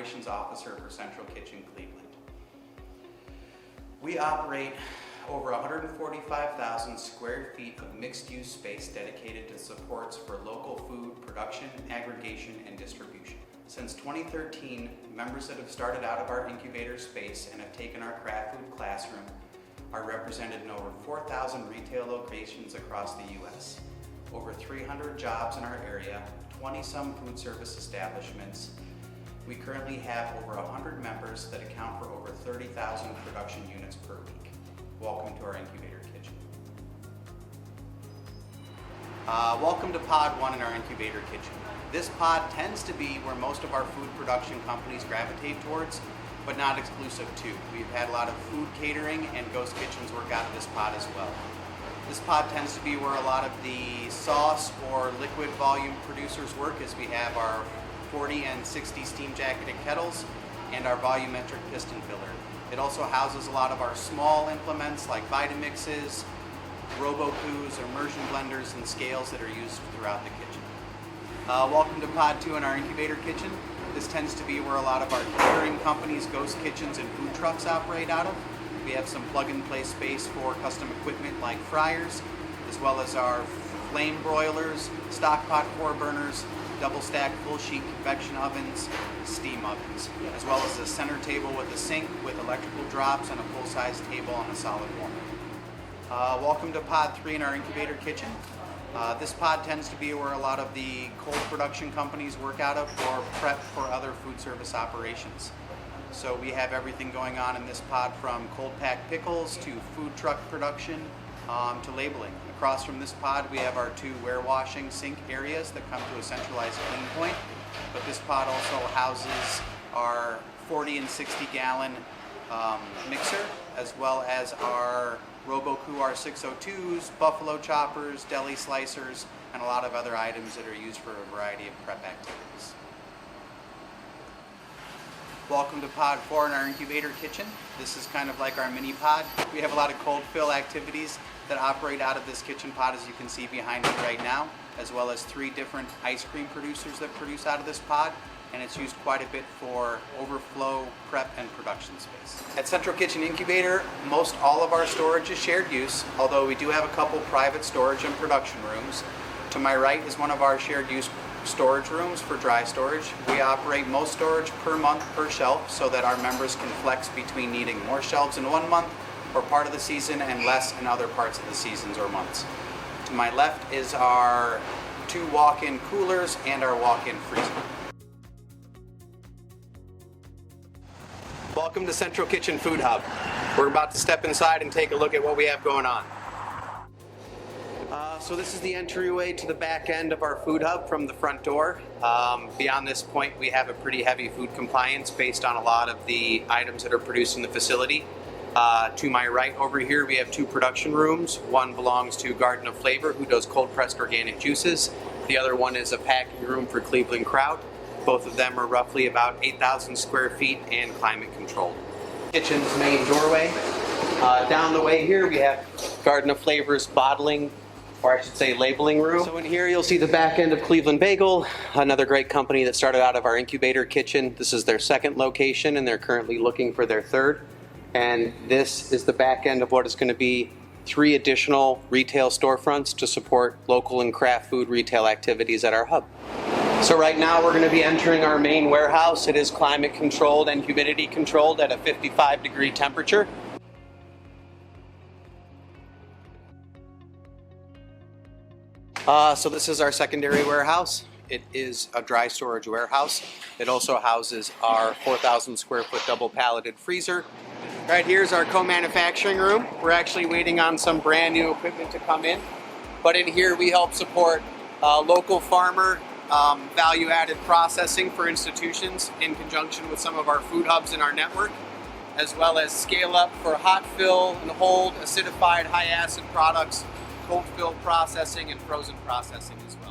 Operations Officer for Central Kitchen Cleveland. We operate over 145,000 square feet of mixed-use space dedicated to supports for local food production, aggregation, and distribution. Since 2013, members that have started out of our incubator space and have taken our craft food classroom are represented in over 4,000 retail locations across the U.S. Over 300 jobs in our area, 20-some food service establishments. We currently have over 100 members that account for over 30,000 production units per week. Welcome to our Incubator Kitchen. Welcome to Pod 1 in our Incubator Kitchen. This pod tends to be where most of our food production companies gravitate towards, but not exclusive to. We've had a lot of food catering and ghost kitchens work out of this pod as well. This pod tends to be where a lot of the sauce or liquid volume producers work, as we have our 40 and 60 steam jacketed kettles and our volumetric piston filler. It also houses a lot of our small implements like Vitamixes, Robo-Coos, immersion blenders, and scales that are used throughout the kitchen. Welcome to Pod 2 in our Incubator Kitchen. This tends to be where a lot of our catering companies, ghost kitchens, and food trucks operate out of. We have some plug-and-play space for custom equipment like fryers, as well as our flame broilers, stock pot core burners, double-stack full-sheet convection ovens, steam ovens, as well as a center table with a sink with electrical drops and a full-size table on a solid wall. Welcome to Pod 3 in our Incubator Kitchen. This pod tends to be where a lot of the cold production companies work out of or prep for other food service operations. So we have everything going on in this pod, from cold packed pickles to food truck production to labeling. Across from this pod we have our 2 warewashing sink areas that come to a centralized clean point, but this pod also houses our 40 and 60 gallon mixer, as well as our Robo-Coo R602s, buffalo choppers, deli slicers, and a lot of other items that are used for a variety of prep activities. Welcome to Pod 4 in our Incubator Kitchen. This is kind of like our mini pod. We have a lot of cold fill activities that operate out of this kitchen pod, as you can see behind me right now, as well as 3 different ice cream producers that produce out of this pod, and it's used quite a bit for overflow, prep, and production space. At Central Kitchen Incubator, most all of our storage is shared use, although we do have a couple private storage and production rooms. To my right is one of our shared use storage rooms for dry storage. We operate most storage per month per shelf, so that our members can flex between needing more shelves in one month or part of the season and less in other parts of the seasons or months. To my left is our 2 walk-in coolers and our walk-in freezer. Welcome to Central Kitchen Food Hub. We're about to step inside and take a look at what we have going on. So this is the entryway to the back end of our food hub from the front door. Beyond this point, we have a pretty heavy food compliance based on a lot of the items that are produced in the facility. To my right over here, we have 2 production rooms. One belongs to Garden of Flavor, who does cold pressed organic juices. The other one is a packing room for Cleveland Kraut. Both of them are roughly about 8,000 square feet and climate controlled. Kitchen's main doorway. Down the way here we have Garden of Flavor's bottling, or I should say labeling room. So in here you'll see the back end of Cleveland Bagel, another great company that started out of our Incubator Kitchen. This is their 2nd location and they're currently looking for their 3rd. And this is the back end of what is going to be 3 additional retail storefronts to support local and craft food retail activities at our hub. So right now we're going to be entering our main warehouse. It is climate controlled and humidity controlled at a 55-degree temperature. So this is our secondary warehouse. It is a dry storage warehouse. It also houses our 4,000 square foot double palleted freezer. Right here is our co-manufacturing room. We're actually waiting on some brand new equipment to come in. But in here we help support local farmer value-added processing for institutions in conjunction with some of our food hubs in our network, as well as scale up for hot fill and hold acidified high acid products, cold fill processing, and frozen processing as well.